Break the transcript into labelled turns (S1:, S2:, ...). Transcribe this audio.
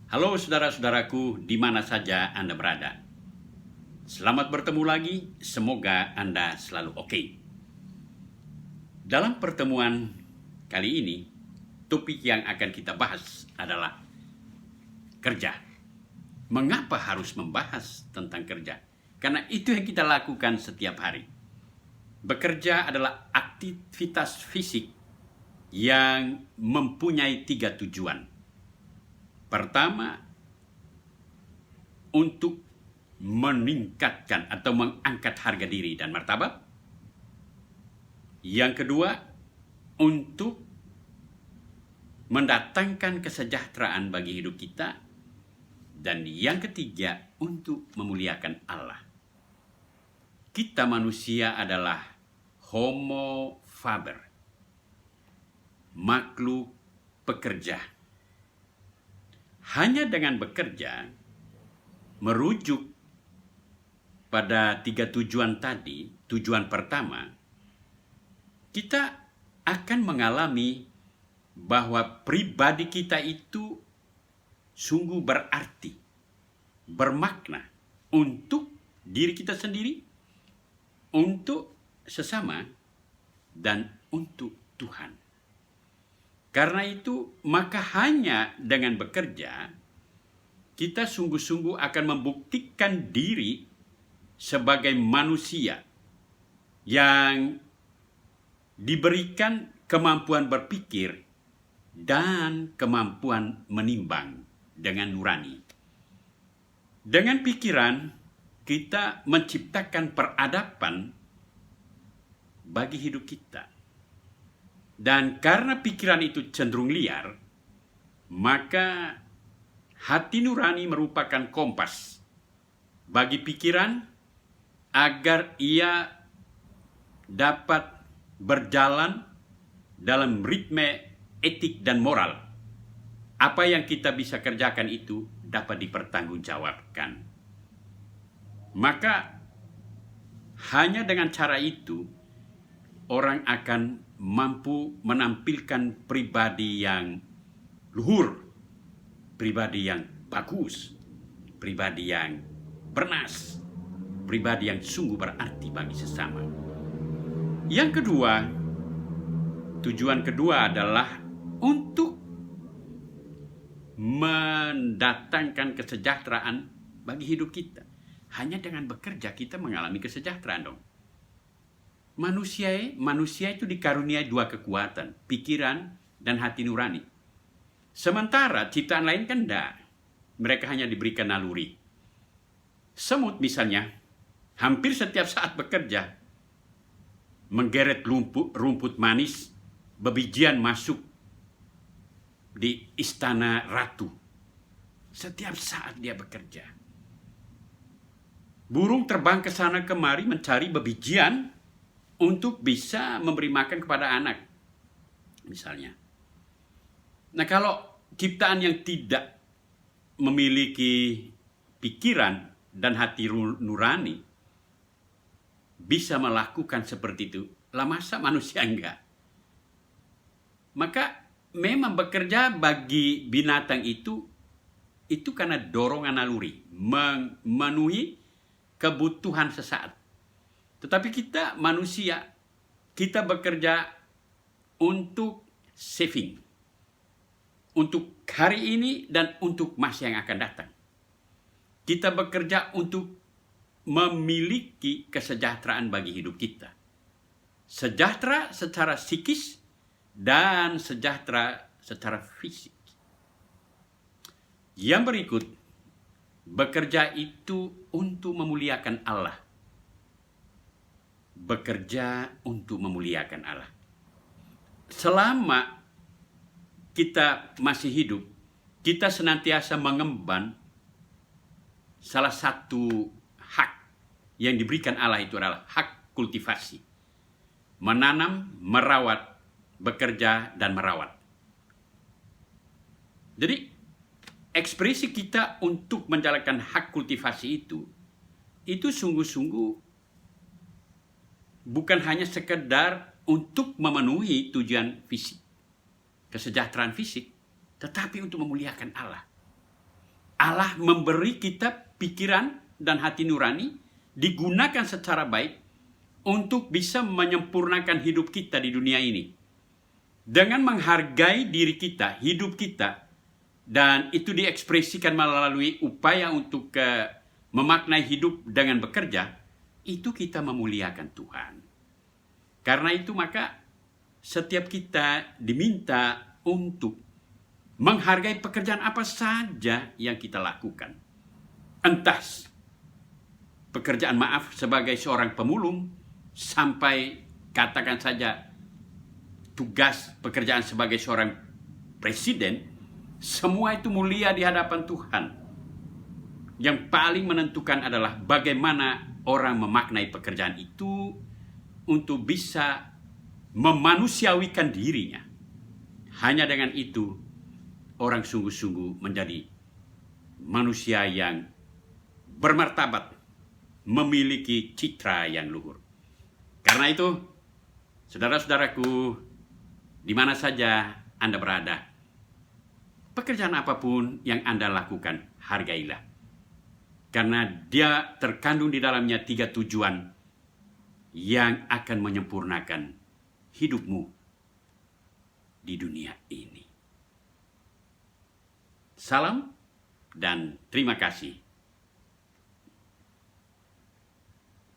S1: Halo saudara-saudaraku di mana saja Anda berada. Selamat bertemu lagi, semoga Anda selalu oke. Dalam pertemuan kali ini, topik yang akan kita bahas adalah kerja. Mengapa harus membahas tentang kerja? Karena itu yang kita lakukan setiap hari. Bekerja adalah aktivitas fisik yang mempunyai 3 tujuan. Pertama, untuk meningkatkan atau mengangkat harga diri dan martabat. Yang kedua, untuk mendatangkan kesejahteraan bagi hidup kita. Dan yang ketiga, untuk memuliakan Allah. Kita manusia adalah Homo faber, makhluk pekerja. Hanya dengan bekerja, merujuk pada 3 tujuan tadi, tujuan pertama, kita akan mengalami bahwa pribadi kita itu sungguh berarti, bermakna untuk diri kita sendiri, untuk sesama, dan untuk Tuhan. Karena itu, maka hanya dengan bekerja, kita sungguh-sungguh akan membuktikan diri sebagai manusia yang diberikan kemampuan berpikir dan kemampuan menimbang dengan nurani. Dengan pikiran, kita menciptakan peradaban bagi hidup kita. Dan karena pikiran itu cenderung liar, maka hati nurani merupakan kompas bagi pikiran agar ia dapat berjalan dalam ritme etik dan moral. Apa yang kita bisa kerjakan itu dapat dipertanggungjawabkan. Maka hanya dengan cara itu orang akan mampu menampilkan pribadi yang luhur, pribadi yang bagus, pribadi yang bernas, pribadi yang sungguh berarti bagi sesama. Yang kedua, tujuan kedua adalah untuk mendatangkan kesejahteraan bagi hidup kita. Hanya dengan bekerja kita mengalami kesejahteraan dong. Manusia itu dikaruniai 2 kekuatan, pikiran dan hati nurani. Sementara ciptaan lain kan enggak. Mereka hanya diberikan naluri. Semut misalnya, hampir setiap saat bekerja, menggeret rumput manis, bebijian masuk di istana ratu. Setiap saat dia bekerja. Burung terbang ke sana kemari mencari bebijian untuk bisa memberi makan kepada anak, misalnya. Nah, kalau ciptaan yang tidak memiliki pikiran dan hati nurani bisa melakukan seperti itu, lah masa manusia enggak? Maka memang bekerja bagi binatang itu karena dorongan naluri, memenuhi kebutuhan sesaat. Tetapi kita manusia, kita bekerja untuk saving, untuk hari ini dan untuk masa yang akan datang. Kita bekerja untuk memiliki kesejahteraan bagi hidup kita. Sejahtera secara psikis dan sejahtera secara fisik. Yang berikut, bekerja itu untuk memuliakan Allah. Bekerja untuk memuliakan Allah. Selama kita masih hidup, kita senantiasa mengemban salah satu hak yang diberikan Allah, itu adalah hak kultivasi. Menanam, merawat, bekerja, dan merawat. Jadi, ekspresi kita untuk menjalankan hak kultivasi itu sungguh-sungguh bukan hanya sekedar untuk memenuhi tujuan fisik, kesejahteraan fisik, tetapi untuk memuliakan Allah. Allah memberi kita pikiran dan hati nurani, digunakan secara baik untuk bisa menyempurnakan hidup kita di dunia ini. Dengan menghargai diri kita, hidup kita, dan itu diekspresikan melalui upaya untuk memaknai hidup dengan bekerja, itu kita memuliakan Tuhan. Karena itu maka setiap kita diminta untuk menghargai pekerjaan apa saja yang kita lakukan. Entah pekerjaan sebagai seorang pemulung, sampai katakan saja tugas pekerjaan sebagai seorang presiden, semua itu mulia di hadapan Tuhan. Yang paling menentukan adalah bagaimana orang memaknai pekerjaan itu untuk bisa memanusiawikan dirinya. Hanya dengan itu, orang sungguh-sungguh menjadi manusia yang bermartabat, memiliki citra yang luhur. Karena itu, saudara-saudaraku, di mana saja Anda berada, pekerjaan apapun yang Anda lakukan, hargailah. Karena dia terkandung di dalamnya 3 tujuan yang akan menyempurnakan hidupmu di dunia ini. Salam dan terima kasih.